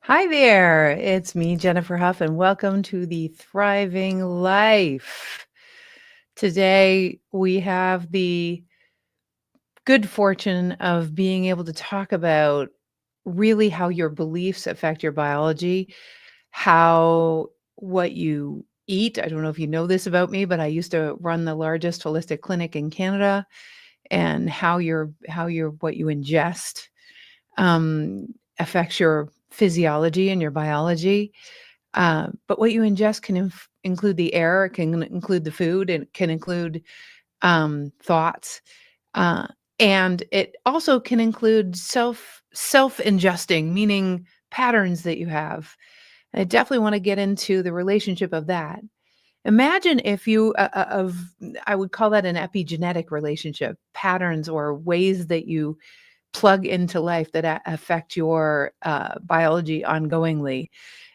Hi there, it's me, Jennifer Hough, and welcome to the Thriving Life. Today, we have the good fortune of being able to talk about really how your beliefs affect your biology, how what you eat. I don't know if you know this about me, but I used to run the largest holistic clinic in Canada, and how your what you ingest affects your physiology and your biology. But what you ingest can include the air, it can include the food, it can include thoughts, uh, and it also can include self ingesting, meaning patterns that you have. And I definitely want to get into the relationship of that. Imagine if you of I would call that an epigenetic relationship, patterns or ways that you plug into life that affect your biology ongoingly.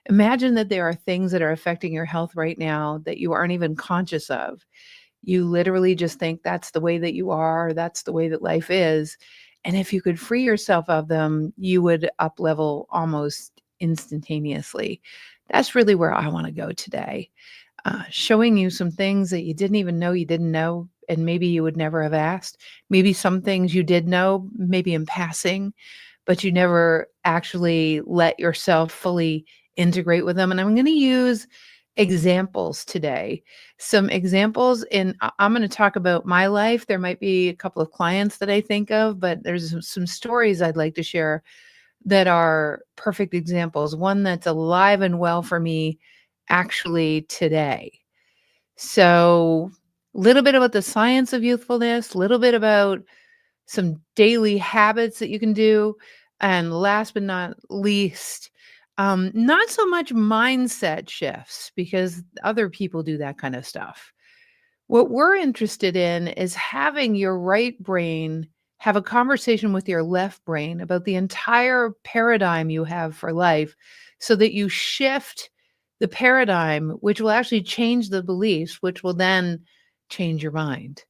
Imagine that there are things that are affecting your health right now that you aren't even conscious of. You literally just think that's the way that you are, that's the way that life is. And if you could free yourself of them, you would up level almost instantaneously. That's really where I want to go today, showing you some things that you didn't even know you didn't know, and maybe you would never have asked. Maybe some things you did know, maybe in passing, but you never actually let yourself fully integrate with them. And I'm going to use examples today. Some examples I'm going to talk about my life. There might be a couple of clients that I think of, but there's some stories I'd like to share that are perfect examples. One that's alive and well for me actually today. So, a little bit about the science of youthfulness, a little bit about some daily habits that you can do, and last but not least, not so much mindset shifts because other people do that kind of stuff. What we're interested in is having your right brain have a conversation with your left brain about the entire paradigm you have for life so that you shift the paradigm, which will actually change the beliefs, which will then change your mind.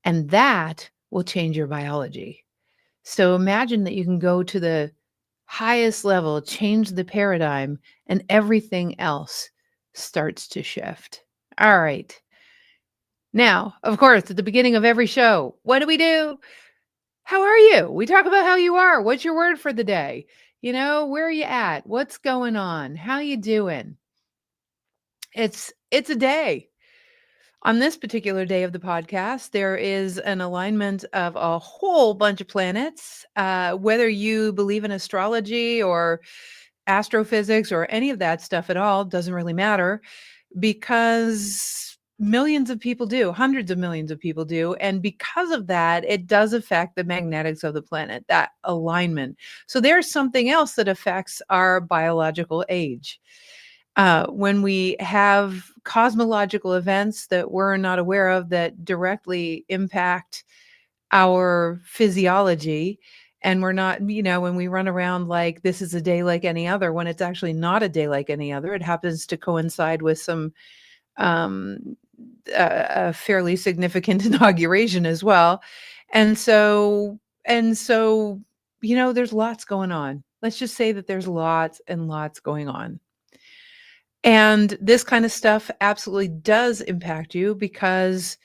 And that will change your biology. So imagine that you can go to the highest level, change the paradigm, and everything else starts to shift. All right. Now, of course, at the beginning of every show, what do we do? How are you? We talk about how you are. What's your word for the day? Where are you at? What's going on? How you doing? It's a day. On this particular day of the podcast, there is an alignment of a whole bunch of planets. Whether you believe in astrology or astrophysics or any of that stuff at all, doesn't really matter because millions of people do, hundreds of millions of people do. And because of that, it does affect the magnetics of the planet, that alignment. So there's something else that affects our biological age. When we have cosmological events that we're not aware of that directly impact our physiology, and we're not, when we run around like this is a day like any other, when it's actually not a day like any other, it happens to coincide with some um, a fairly significant inauguration as well. And so, there's lots going on. Let's just say that there's lots and lots going on. And this kind of stuff absolutely does impact you because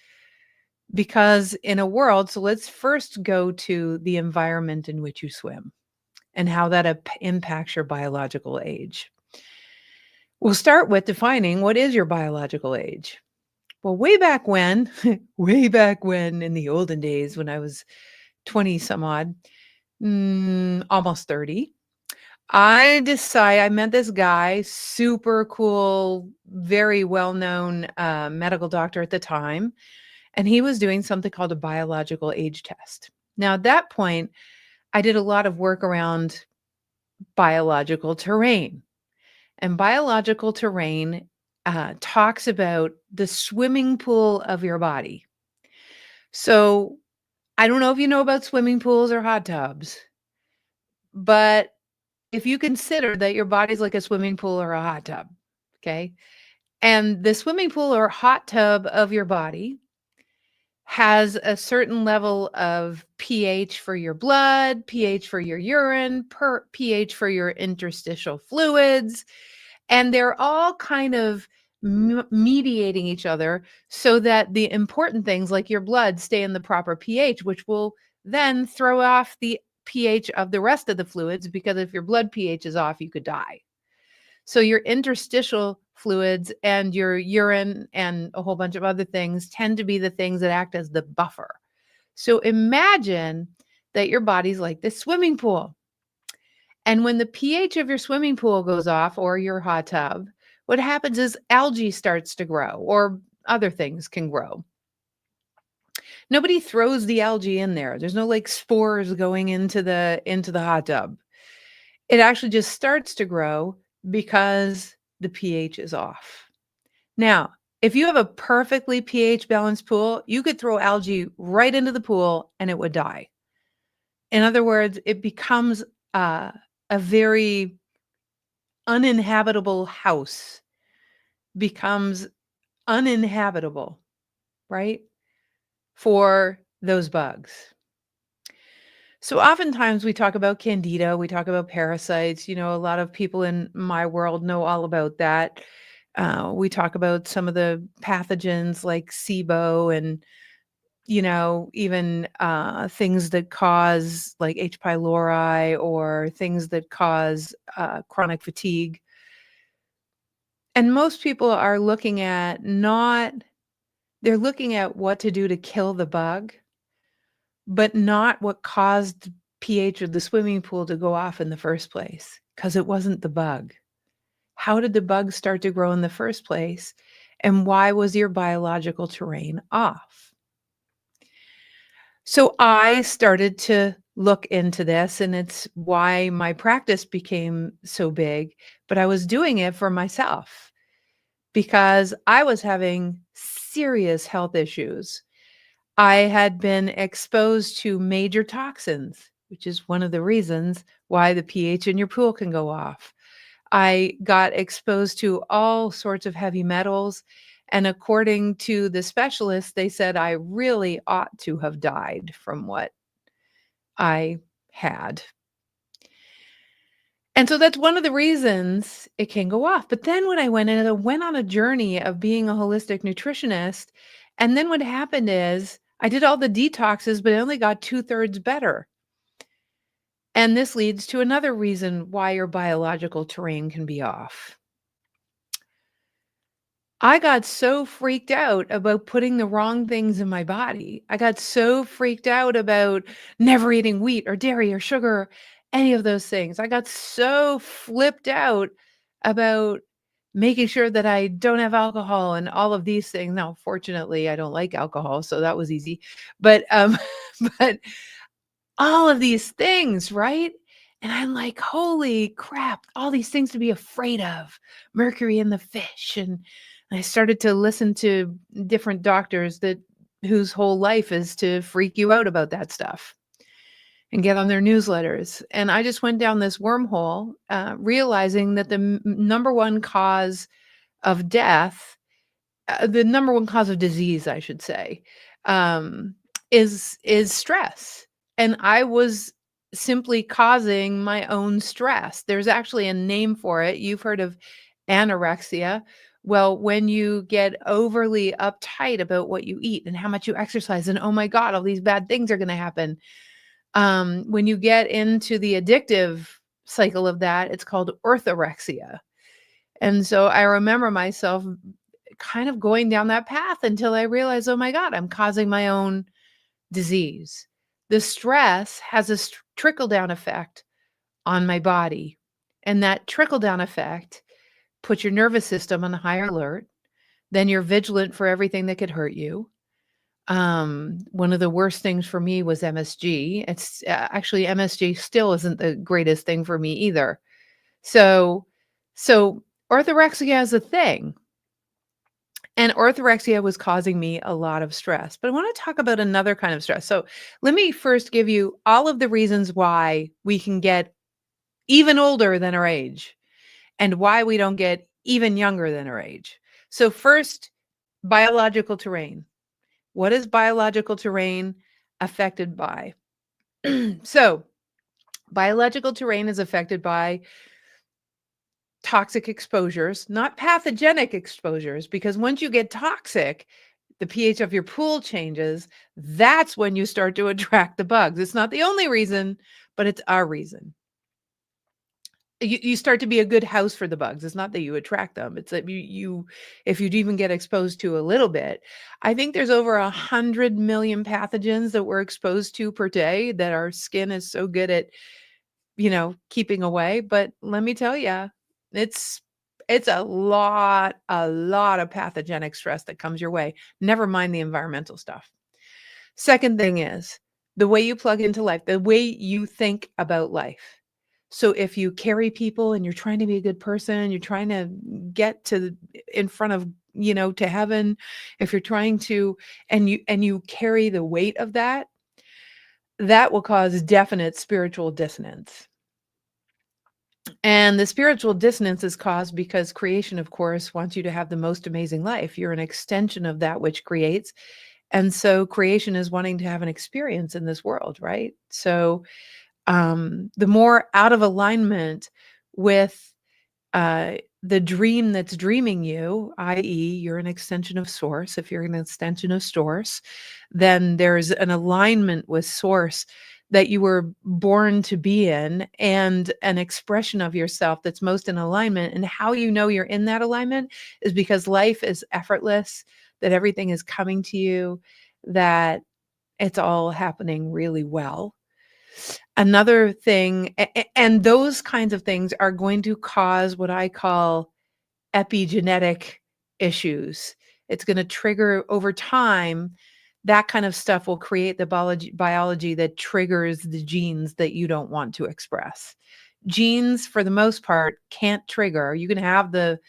in a world, so let's first go to the environment in which you swim and how that impacts your biological age. We'll start with defining what is your biological age. Well, way back when, way back when in the olden days when I was 20 some odd, almost 30, I met this guy, super cool, very well-known medical doctor at the time, and he was doing something called a biological age test. Now, at that point, I did a lot of work around biological terrain. And biological terrain talks about the swimming pool of your body. So I don't know if you know about swimming pools or hot tubs, but if you consider that your body's like a swimming pool or a hot tub, okay? And the swimming pool or hot tub of your body has a certain level of pH for your blood, pH for your urine, pH for your interstitial fluids, and they're all kind of mediating each other so that the important things like your blood stay in the proper pH, which will then throw off the pH of the rest of the fluids, because if your blood pH is off, you could die. So your interstitial fluids and your urine and a whole bunch of other things tend to be the things that act as the buffer. So imagine that your body's like this swimming pool. And when the pH of your swimming pool goes off, or your hot tub, what happens is algae starts to grow, or other things can grow. Nobody throws the algae in there. There's no like spores going into the hot tub. It actually just starts to grow because the pH is off. Now, if you have a perfectly pH balanced pool, you could throw algae right into the pool and it would die. In other words, it becomes a very uninhabitable house, becomes uninhabitable, right? For those bugs. So oftentimes we talk about candida, we talk about parasites. A lot of people in my world know all about that. We talk about some of the pathogens like SIBO and, even things that cause like H. pylori, or things that cause chronic fatigue. And most people are looking at they're looking at what to do to kill the bug, but not what caused pH of the swimming pool to go off in the first place, because it wasn't the bug. How did the bug start to grow in the first place? And why was your biological terrain off? So I started to look into this, and it's why my practice became so big, but I was doing it for myself because I was having serious health issues. I had been exposed to major toxins, which is one of the reasons why the pH in your pool can go off. I got exposed to all sorts of heavy metals. And according to the specialists, they said I really ought to have died from what I had. And so that's one of the reasons it can go off. But then when I went on a journey of being a holistic nutritionist, and then what happened is I did all the detoxes, but I only got 2/3 better. And this leads to another reason why your biological terrain can be off. I got so freaked out about putting the wrong things in my body. I got so freaked out about never eating wheat or dairy or sugar, any of those things. I got so flipped out about making sure that I don't have alcohol and all of these things. Now, fortunately, I don't like alcohol, so that was easy. But but all of these things, right? And I'm like, holy crap, all these things to be afraid of. Mercury in the fish. And I started to listen to different doctors whose whole life is to freak you out about that stuff and get on their newsletters. And I just went down this wormhole, realizing that the number one cause of death, the number one cause of disease, I should say, um, is stress. And I was simply causing my own stress. There's actually a name for it. You've heard of anorexia. Well, when you get overly uptight about what you eat and how much you exercise, and oh my God, all these bad things are going to happen. When you get into the addictive cycle of that, it's called orthorexia. And so I remember myself kind of going down that path until I realized, oh my God, I'm causing my own disease. The stress has a trickle down effect on my body. And that trickle down effect puts your nervous system on higher alert. Then you're vigilant for everything that could hurt you. One of the worst things for me was MSG. It's actually MSG still isn't the greatest thing for me either. So orthorexia is a thing. And orthorexia was causing me a lot of stress. But I want to talk about another kind of stress. So let me first give you all of the reasons why we can get even older than our age and why we don't get even younger than our age. So first, biological terrain. What is biological terrain affected by? So, biological terrain is affected by toxic exposures, not pathogenic exposures, because once you get toxic, the pH of your pool changes. That's when you start to attract the bugs. It's not the only reason, but it's our reason. You start to be a good house for the bugs. It's not that you attract them. It's that you if you'd even get exposed to a little bit. I think there's over 100 million pathogens that we're exposed to per day that our skin is so good at, keeping away. But let me tell you, it's it's a lot of pathogenic stress that comes your way. Never mind the environmental stuff. Second thing is the way you plug into life, the way you think about life. So if you carry people and you're trying to be a good person, you're trying to get to in front of, to heaven, if you're trying to and you carry the weight of that, that will cause definite spiritual dissonance. And the spiritual dissonance is caused because creation, of course, wants you to have the most amazing life. You're an extension of that which creates. And so creation is wanting to have an experience in this world, right? So the more out of alignment with the dream that's dreaming you, i.e., you're an extension of source. If you're an extension of source, then there's an alignment with source that you were born to be in and an expression of yourself that's most in alignment. And how you know you're in that alignment is because life is effortless, that everything is coming to you, that it's all happening really well. Another thing, and those kinds of things are going to cause what I call epigenetic issues. It's going to trigger over time. That kind of stuff will create the biology that triggers the genes that you don't want to express. Genes, for the most part, can't trigger. You can have the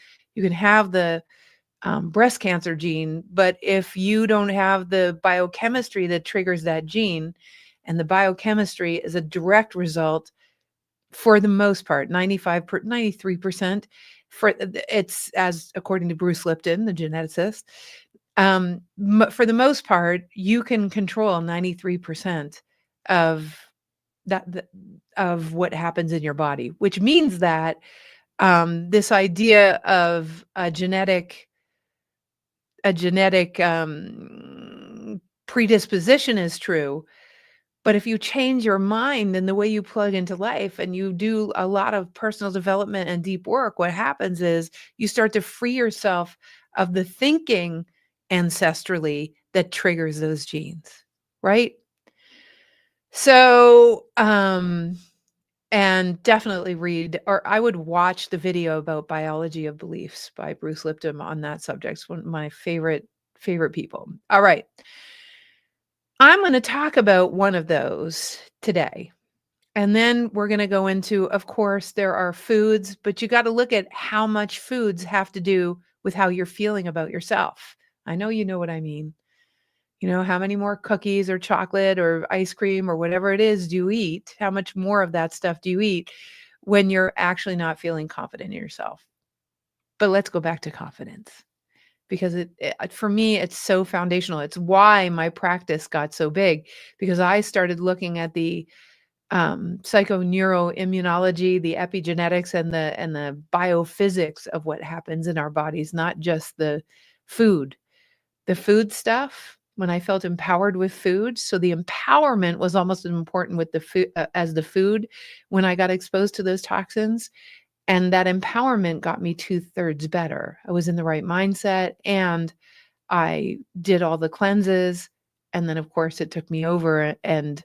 breast cancer gene, but if you don't have the biochemistry that triggers that gene, and the biochemistry is a direct result, for the most part, 93%, it's as according to Bruce Lipton, the geneticist, for the most part, you can control 93% of that of what happens in your body, which means that this idea of a genetic predisposition is true. But if you change your mind and the way you plug into life and you do a lot of personal development and deep work, what happens is you start to free yourself of the thinking ancestrally that triggers those genes, right? So, and definitely read, or I would watch the video about Biology of Beliefs by Bruce Lipton on that subject. It's one of my favorite people. All right. I'm going to talk about one of those today. And then we're going to go into, of course, there are foods, but you got to look at how much foods have to do with how you're feeling about yourself. I know you know what I mean. How many more cookies or chocolate or ice cream or whatever it is do you eat? How much more of that stuff do you eat when you're actually not feeling confident in yourself? But let's go back to confidence because for me, it's so foundational. It's why my practice got so big because I started looking at the psychoneuroimmunology, the epigenetics, and the biophysics of what happens in our bodies, not just the food. The food stuff, when I felt empowered with food, so the empowerment was almost as important with the food as the food when I got exposed to those toxins, and that empowerment got me 2/3 better. I was in the right mindset, and I did all the cleanses, and then, of course, it took me over, and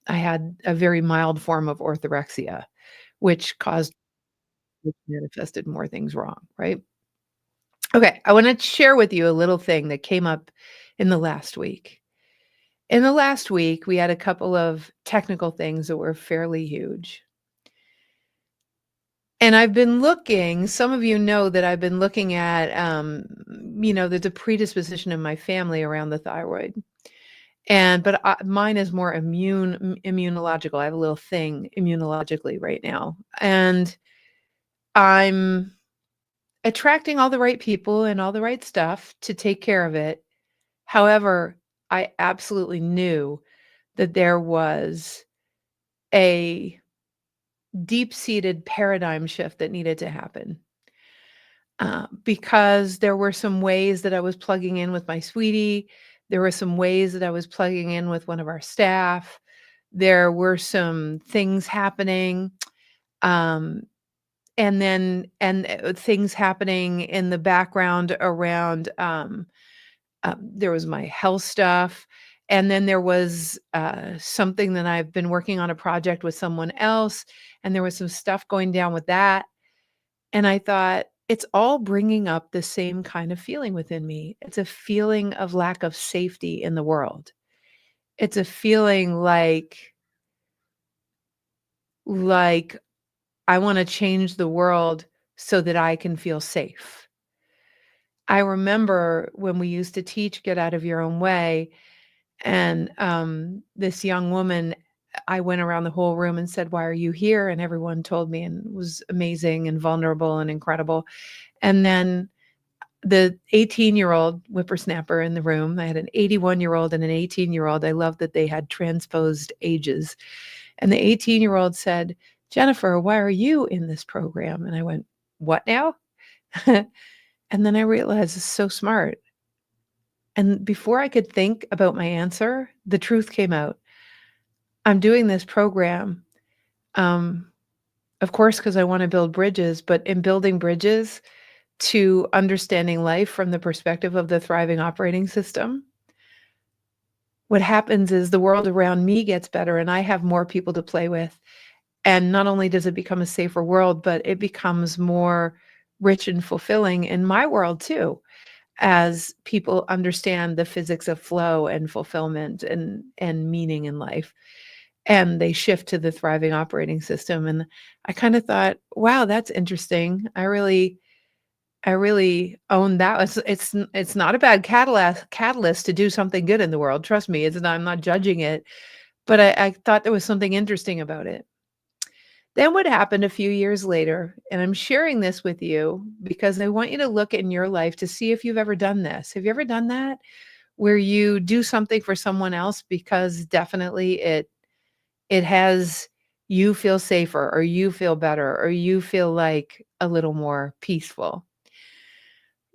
I had a very mild form of orthorexia, which manifested more things wrong, right? Okay, I wanna share with you a little thing that came up in the last week. In the last week, we had a couple of technical things that were fairly huge. And I've been looking, some of you know that I've been looking at, there's a predisposition in my family around the thyroid. But mine is more immunological. I have a little thing immunologically right now. And I'm attracting all the right people and all the right stuff to take care of it. However, I absolutely knew that there was a deep-seated paradigm shift that needed to happen, because there were some ways that I was plugging in with my sweetie. There were some ways that I was plugging in with one of our staff. There were some things happening, um, things happening in the background around, there was my health stuff, and then there was, something that I've been working on a project with someone else, and there was some stuff going down with that, and I thought, "It's all bringing up the same kind of feeling within me." It's a feeling of lack of safety in the world. It's a feeling like I wanna change the world so that I can feel safe. I remember when we used to teach Get Out of Your Own Way, and, this young woman, I went around the whole room and said, "Why are you here?" And everyone told me, and it was amazing and vulnerable and incredible. And then the 18-year-old whippersnapper in the room, I had an 81-year-old and an 18-year-old. I love that they had transposed ages. And the 18-year-old said, "Jennifer, why are you in this program?" And I went, "What now?" And then I realized it's so smart. And before I could think about my answer, the truth came out. I'm doing this program, um, of course, because I wanna build bridges, but in building bridges to understanding life from the perspective of the thriving operating system, what happens is the world around me gets better and I have more people to play with. And not only does it become a safer world, but it becomes more rich and fulfilling in my world too, as people understand the physics of flow and fulfillment and meaning in life. And they shift to the thriving operating system. And I kind of thought, wow, that's interesting. I really own that. It's not a bad catalyst to do something good in the world. Trust me, it's not, I'm not judging it, but I thought there was something interesting about it. Then what happened a few years later, and I'm sharing this with you because I want you to look in your life to see if you've ever done this. Have you ever done that? Where you do something for someone else because definitely it has you feel safer or you feel better or you feel like a little more peaceful.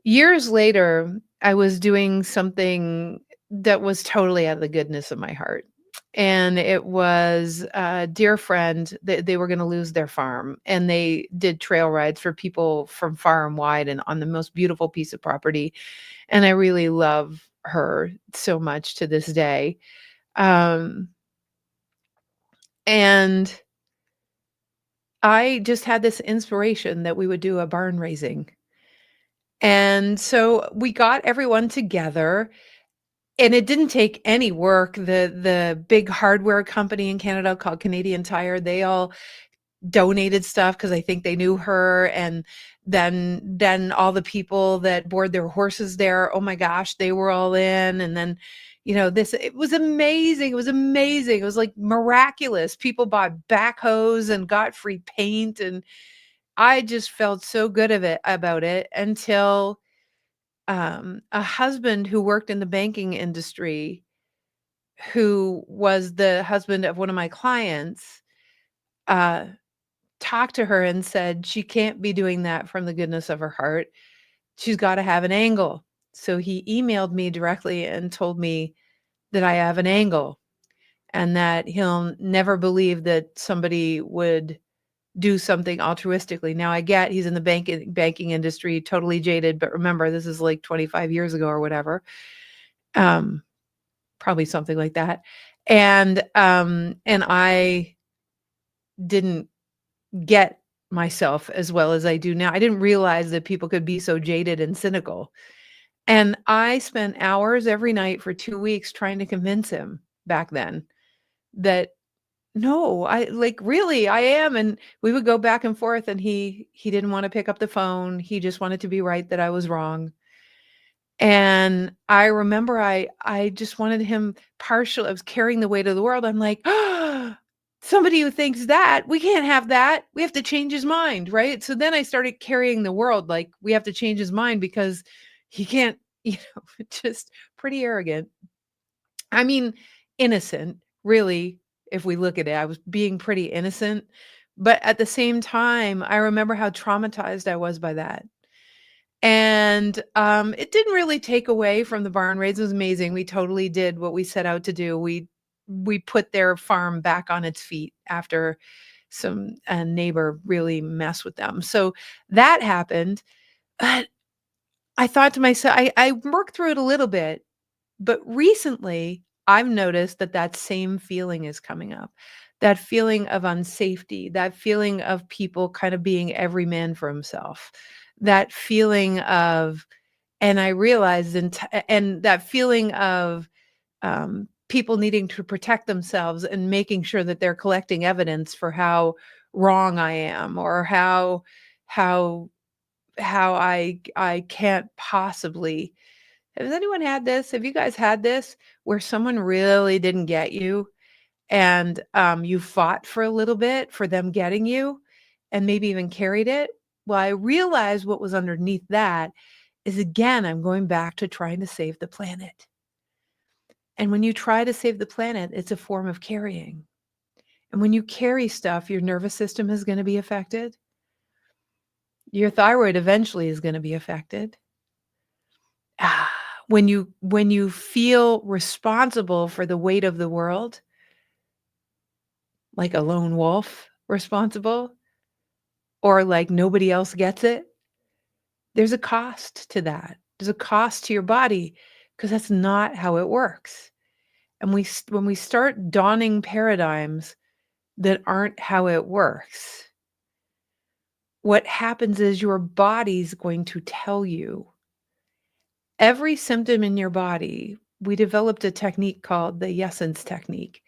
Years later, I was doing something that was totally out of the goodness of my heart. And it was a dear friend that they were going to lose their farm. And they did trail rides for people from far and wide and on the most beautiful piece of property. And I really love her so much to this day. Um, and I just had this inspiration that we would do a barn raising. And so we got everyone together. And it didn't take any work. The big hardware company in Canada called Canadian Tire, they all donated stuff because I think they knew her, and then all the people that board their horses there, oh my gosh, they were all in, and then, this it was amazing, it was amazing, it was, like, miraculous. People bought backhoes and got free paint, and I just felt so good about it until, a husband who worked in the banking industry, who was the husband of one of my clients, uh, talked to her and said, "She can't be doing that from the goodness of her heart. She's gotta have an angle." So he emailed me directly and told me that I have an angle and that he'll never believe that somebody would do something altruistically. Now I get he's in the banking industry, totally jaded, but remember, this is like 25 years ago or whatever. Um, Probably something like that. And I didn't get myself as well as I do now. I didn't realize that people could be so jaded and cynical. And I spent hours every night for 2 weeks trying to convince him back then that, "No, I like, really, I am," and we would go back and forth, and he didn't wanna pick up the phone. He just wanted to be right that I was wrong. And I remember I just wanted him partial I was carrying the weight of the world. I'm like, somebody who thinks that, we can't have that. We have to change his mind, right?" So then I started carrying the world, like, we have to change his mind because he can't, just pretty arrogant. I mean, innocent, really, if we look at it. I was being pretty innocent, but at the same time, I remember how traumatized I was by that. And, it didn't really take away from the barn raids. It was amazing. We totally did what we set out to do. We put their farm back on its feet after some a neighbor really messed with them. So that happened, but I thought to myself, I worked through it a little bit, but recently, I've noticed that that same feeling is coming up. That feeling of unsafety, that feeling of people kind of being every man for himself. That feeling of and I realized and that feeling of, people needing to protect themselves and making sure that they're collecting evidence for how wrong I am or how I can't possibly has anyone had this? Have you guys had this where someone really didn't get you and, you fought for a little bit for them getting you and maybe even carried it? Well, I realized what was underneath that is, again, I'm going back to trying to save the planet. And when you try to save the planet, it's a form of carrying. And when you carry stuff, your nervous system is gonna be affected. Your thyroid eventually is gonna be affected. Ah, when you feel responsible for the weight of the world, like a lone wolf responsible, or like nobody else gets it, there's a cost to that. There's a cost to your body because that's not how it works. And when we start dawning paradigms that aren't how it works, what happens is your body's going to tell you every symptom in your body. We developed a technique called the Yesence technique.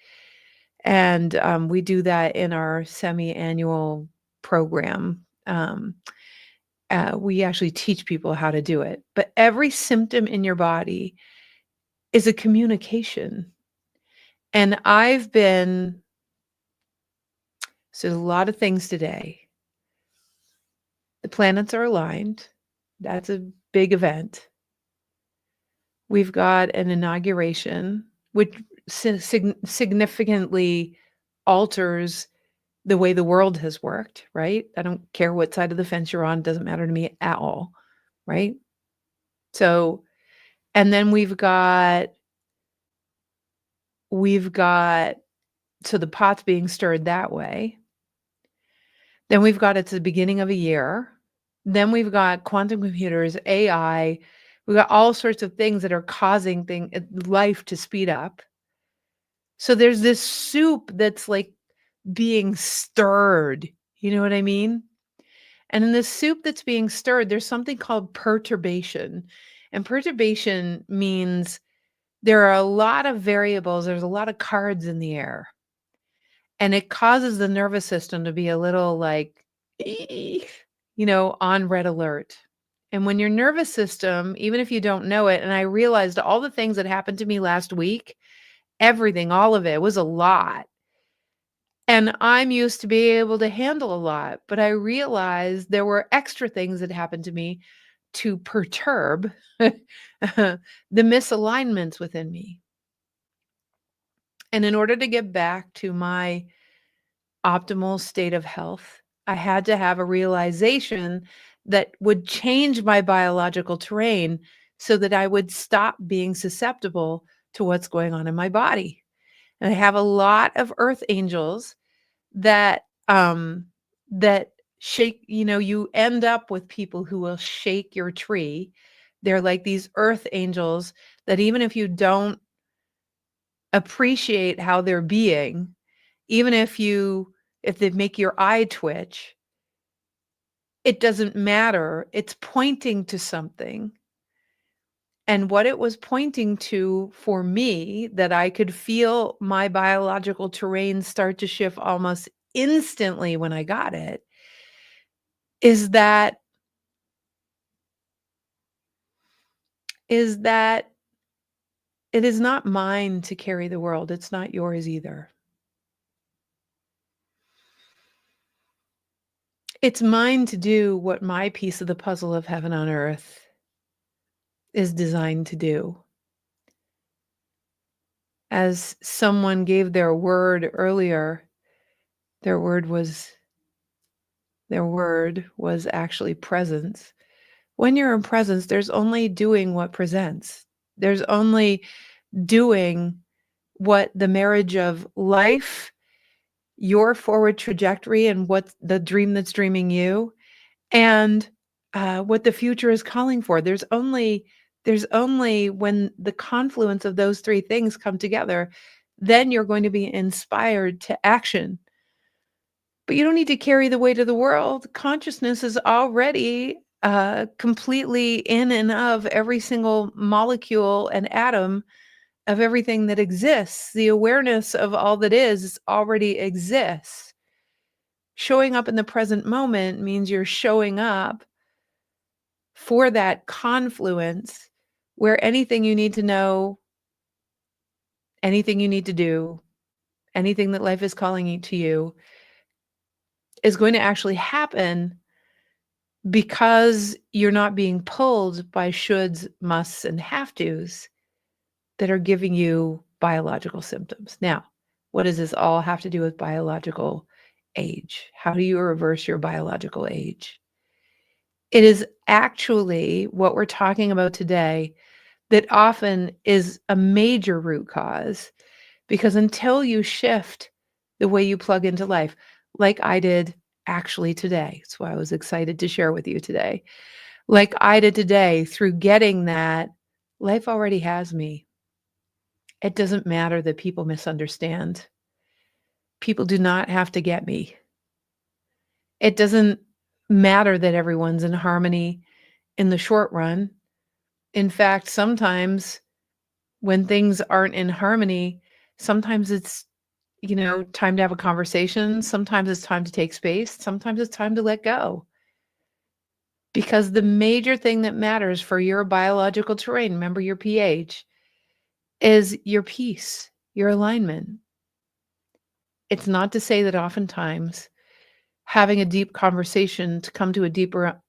And, we do that in our semi-annual program. We actually teach people how to do it. But every symptom in your body is a communication. And so there's a lot of things today. The planets are aligned. That's a big event. We've got an inauguration, which significantly alters the way the world has worked, right? I don't care what side of the fence you're on, doesn't matter to me at all, right? So, and then we've got so the pot's being stirred that way. Then we've got it's the beginning of a year. Then we've got quantum computers, AI. We've got all sorts of things that are causing life to speed up. So there's this soup that's like being stirred. You know what I mean? And in the soup that's being stirred, there's something called perturbation. And perturbation means there are a lot of variables, there's a lot of cards in the air. And it causes the nervous system to be a little like, on red alert. And when your nervous system, even if you don't know it, and I realized all the things that happened to me last week, everything, all of it was a lot. And I'm used to being able to handle a lot, but I realized there were extra things that happened to me to perturb the misalignments within me. And in order to get back to my optimal state of health, I had to have a realization that would change my biological terrain so that I would stop being susceptible to what's going on in my body. And I have a lot of earth angels that that shake, you end up with people who will shake your tree. They're like these earth angels that even if you don't appreciate how they're being, even if they make your eye twitch, it doesn't matter. It's pointing to something. And what it was pointing to for me, that I could feel my biological terrain start to shift almost instantly when I got it, is that it is not mine to carry the world. It's not yours either. It's mine to do what my piece of the puzzle of heaven on earth is designed to do. as someone gave their word earlier, their word was actually presence. When you're in presence, there's only doing what presents. There's only doing what the marriage of life, your forward trajectory, and what the dream that's dreaming you, and what the future is calling for. There's only when the confluence of those three things come together, then you're going to be inspired to action. But you don't need to carry the weight of the world. Consciousness is already completely in and of every single molecule and atom of everything that exists. The awareness of all that is already exists. Showing up in the present moment means you're showing up for that confluence where anything you need to know, anything you need to do, anything that life is calling to you is going to actually happen because you're not being pulled by shoulds, musts, and have tos that are giving you biological symptoms. Now, what does this all have to do with biological age? How do you reverse your biological age? It is actually what we're talking about today that often is a major root cause, because until you shift the way you plug into life, like I did actually today, that's why I was excited to share with you today, like I did today, through getting that life already has me. It doesn't matter that people misunderstand. People do not have to get me. It doesn't matter that everyone's in harmony in the short run. In fact, sometimes when things aren't in harmony, sometimes it's, time to have a conversation. Sometimes it's time to take space. Sometimes it's time to let go. Because the major thing that matters for your biological terrain, remember your pH, is your peace, your alignment. It's not to say that oftentimes having a deep conversation to come to a deeper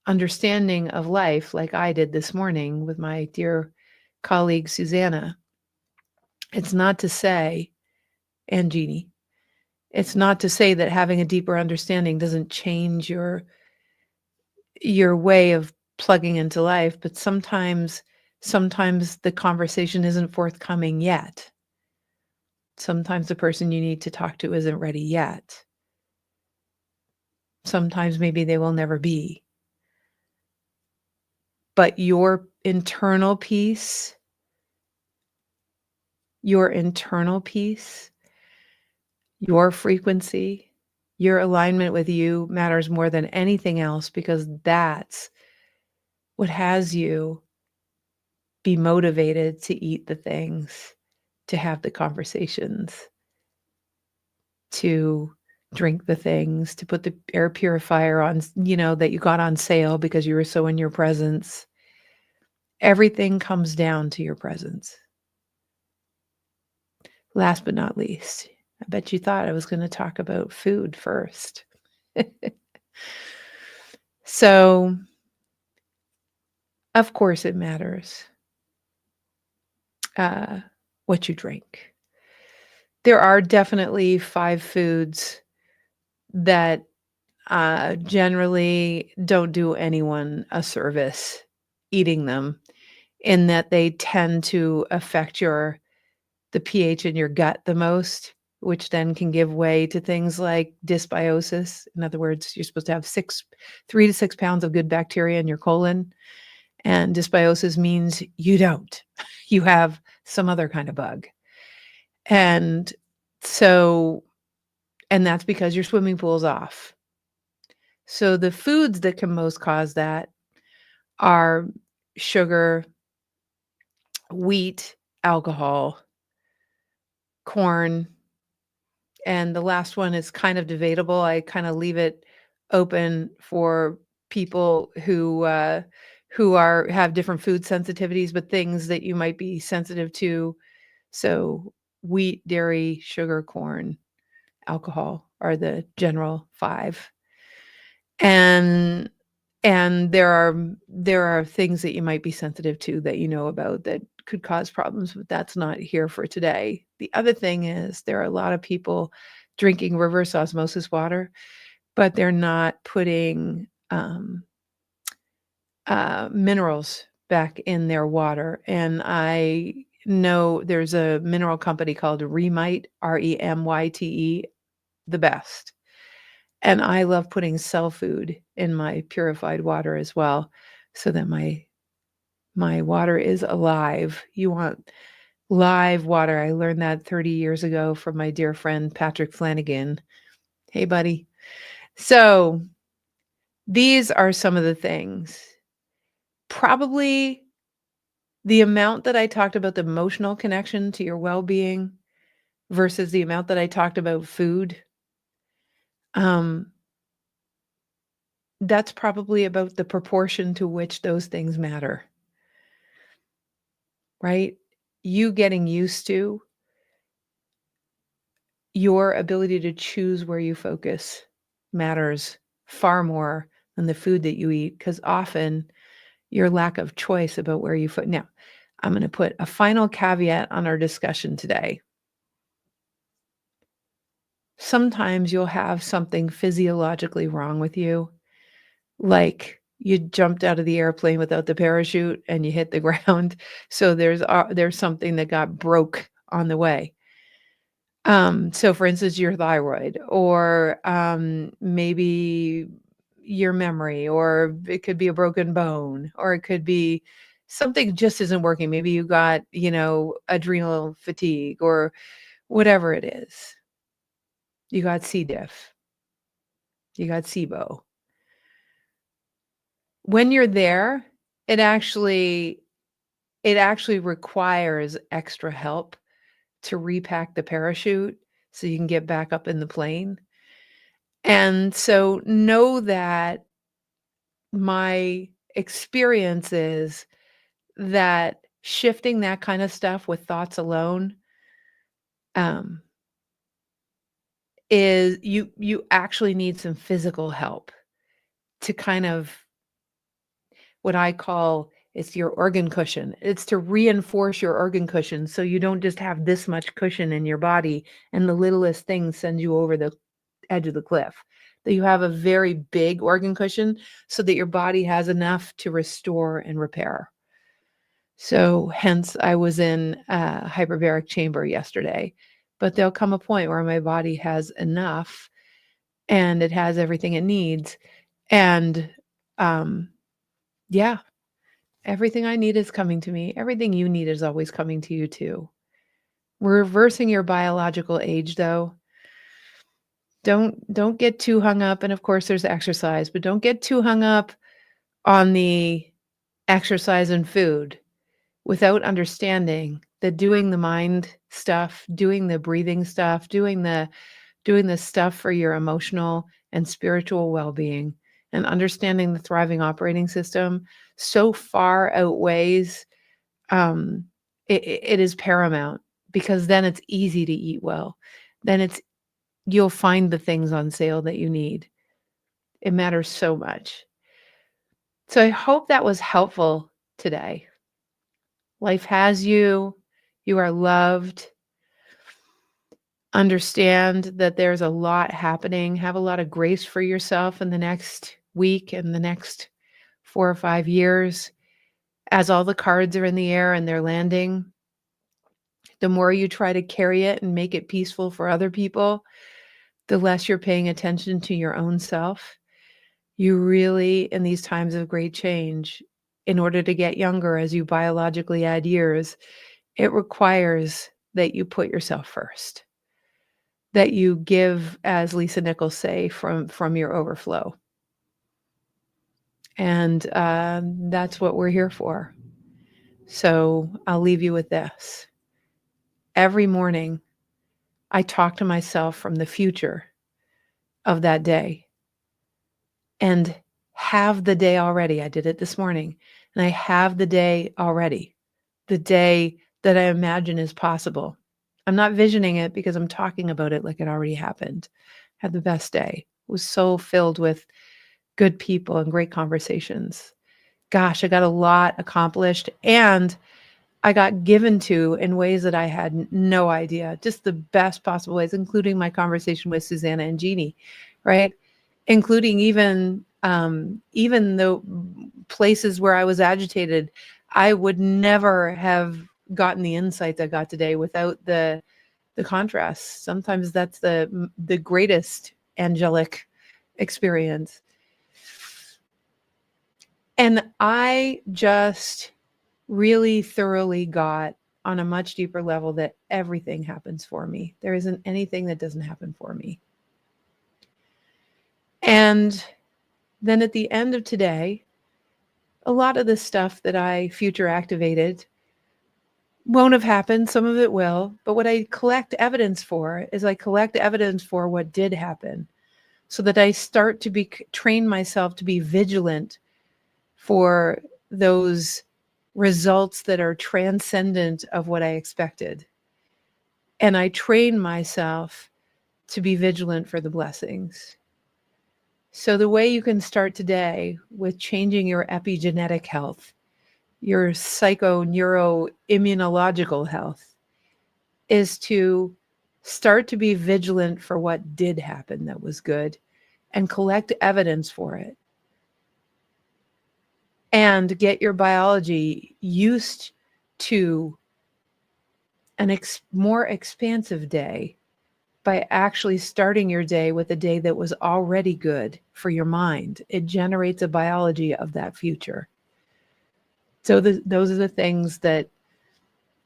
understanding of life, like I did this morning with my dear colleague, Susanna, it's not to say, and Jeannie, it's not to say that having a deeper understanding doesn't change your way of plugging into life, but sometimes the conversation isn't forthcoming yet. Sometimes the person you need to talk to isn't ready yet. Sometimes maybe they will never be. But your internal peace, your frequency, your alignment with you matters more than anything else, because that's what has you be motivated to eat the things, to have the conversations, to drink the things, to put the air purifier on, that you got on sale because you were so in your presence. Everything comes down to your presence. Last but not least, I bet you thought I was going to talk about food first. So, of course, it matters what you drink. There are definitely 5 foods that generally don't do anyone a service eating them, in that they tend to affect the pH in your gut the most, which then can give way to things like dysbiosis. In other words, you're supposed to have 3 to 6 pounds of good bacteria in your colon, and dysbiosis means you don't. You have some other kind of bug. And so, and that's because your swimming pool's off. So the foods that can most cause that are sugar, wheat, alcohol, corn, and the last one is kind of debatable. I kind of leave it open for people who have different food sensitivities, but things that you might be sensitive to. So wheat, dairy, sugar, corn, alcohol are the general 5. And there are things that you might be sensitive to that about that could cause problems, but that's not here for today. The other thing is there are a lot of people drinking reverse osmosis water, but they're not putting minerals back in their water. And I know there's a mineral company called Remite, Remyte, the best. And I love putting cell food in my purified water as well, so that my water is alive. You want live water. I learned that 30 years ago from my dear friend Patrick Flanagan. Hey, buddy. So these are some of the things. Probably the amount that I talked about the emotional connection to your well-being versus the amount that I talked about food, um, that's probably about the proportion to which those things matter, right? You getting used to your ability to choose where you focus matters far more than the food that you eat, because often your lack of choice about where you put. Now, I'm going to put a final caveat on our discussion today. Sometimes you'll have something physiologically wrong with you, like you jumped out of the airplane without the parachute and you hit the ground. So there's something that got broke on the way. So for instance, your thyroid, or maybe your memory, or it could be a broken bone, or it could be something just isn't working. Maybe you got, adrenal fatigue or whatever it is. You got C. diff, you got SIBO. When you're there, it actually requires extra help to repack the parachute so you can get back up in the plane. And so know that my experience is that shifting that kind of stuff with thoughts alone, um, is you actually need some physical help to kind of what I call it's your organ cushion. It's to reinforce your organ cushion so you don't just have this much cushion in your body and the littlest thing sends you over the edge of the cliff. That you have a very big organ cushion so that your body has enough to restore and repair. So hence I was in a hyperbaric chamber yesterday, but there'll come a point where my body has enough and it has everything it needs. And yeah, everything I need is coming to me. Everything you need is always coming to you too. Reversing your biological age though. Don't get too hung up, and of course there's exercise, but don't get too hung up on the exercise and food without understanding that doing the mind stuff, doing the breathing stuff, doing the stuff for your emotional and spiritual well-being, and understanding the thriving operating system so far outweighs, it is paramount, because then it's easy to eat well. Then you'll find the things on sale that you need. It matters so much. So I hope that was helpful today. Life has you. You are loved. Understand that there's a lot happening. Have a lot of grace for yourself in the next week and the next 4 or 5 years as all the cards are in the air and they're landing. The more you try to carry it and make it peaceful for other people, the less you're paying attention to your own self. You really, in these times of great change, in order to get younger as you biologically add years, it requires that you put yourself first, that you give, as Lisa Nichols say, from your overflow. And that's what we're here for. So I'll leave you with this. Every morning, I talk to myself from the future of that day and have the day already. I did it this morning, and I have the day already, the day that I imagine is possible. I'm not visioning it because I'm talking about it like it already happened. Had the best day. It was so filled with good people and great conversations. Gosh, I got a lot accomplished, and I got given to in ways that I had no idea, just the best possible ways, including my conversation with Susanna and Jeannie, right? Including even the places where I was agitated, I would never have gotten the insights I got today without the contrast. Sometimes that's the greatest angelic experience. And I just really thoroughly got on a much deeper level that everything happens for me. There isn't anything that doesn't happen for me. And then at the end of today, a lot of the stuff that I future activated won't have happened. Some of it will. But what I collect evidence for is I collect evidence for what did happen so that I start to train myself to be vigilant for those results that are transcendent of what I expected. And I train myself to be vigilant for the blessings. So the way you can start today with changing your epigenetic health, your psycho-neuro-immunological health, is to start to be vigilant for what did happen that was good and collect evidence for it. And get your biology used to a more expansive day by actually starting your day with a day that was already good for your mind. It generates a biology of that future. So those are the things that,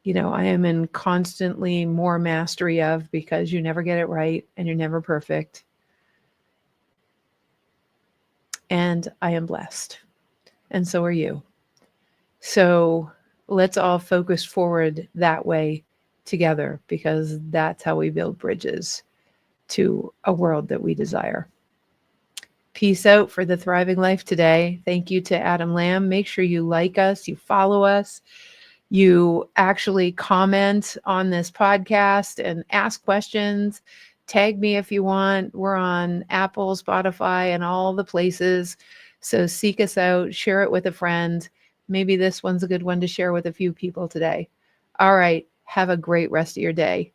I am in constantly more mastery of, because you never get it right and you're never perfect. And I am blessed. And so are you. So let's all focus forward that way together, because that's how we build bridges to a world that we desire. Peace out for the thriving life today. Thank you to Adam Lamb. Make sure you like us, you follow us, you actually comment on this podcast and ask questions. Tag me if you want. We're on Apple, Spotify, and all the places. So seek us out, share it with a friend. Maybe this one's a good one to share with a few people today. All right. Have a great rest of your day.